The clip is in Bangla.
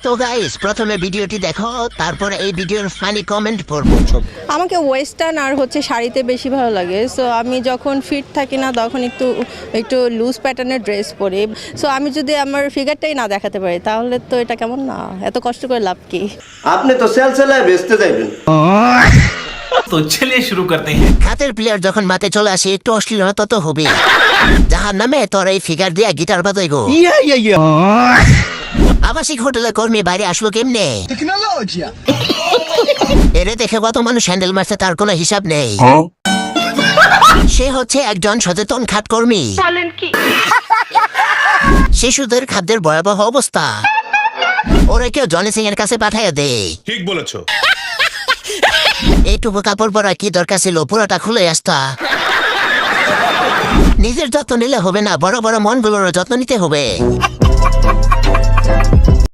তো গাইস প্রথমে ভিডিওটি দেখো, তারপরে এই ভিডিওর ফানি কমেন্ট পড়বো। আমাকে ওয়েস্টার্ন আর হচ্ছে শাড়িতে বেশি ভালো লাগে। সো আমি যখন ফিট থাকি না তখন একটু একটু লুজ প্যাটার্নের ড্রেস পরি। সো আমি যদি আমার ফিগারটাই না দেখাতে পারি তাহলে তো এটা কেমন না, এত কষ্ট করে লাভ কি? আপনি তো সেলসেলায় বেচতে যাইবেন। तो चलिए शुरू करते हैं। হাতের প্লেয়ার যখন মাঠে চলে আসে একটু অশ্লীলতা তো হবে। যাহার নামে তোর এই ফিগার দিয়া গিটার বাজাই গো। আবাসিক হোটেলের কর্মী বাইরে আসলো কেমনে? এরে দেখে কত মানুষ হ্যান্ডেল মারছে তার কোনো হিসাব নেই। সে হচ্ছে একজন সচেতন খাত কর্মী। শিশুদের খাদ্যের ভয়াবহ অবস্থা, ওরা কেউ জনি সিং এর কাছে পাঠাইয়া দেয়। ঠিক বলেছো। এইটুকু কাপড় পরা কি দরকার ছিল, পুরোটা খুলে আসতা। নিজের যত্ন নিলে হবে না, বড় বড় মনগুলোর যত্ন নিতে হবে।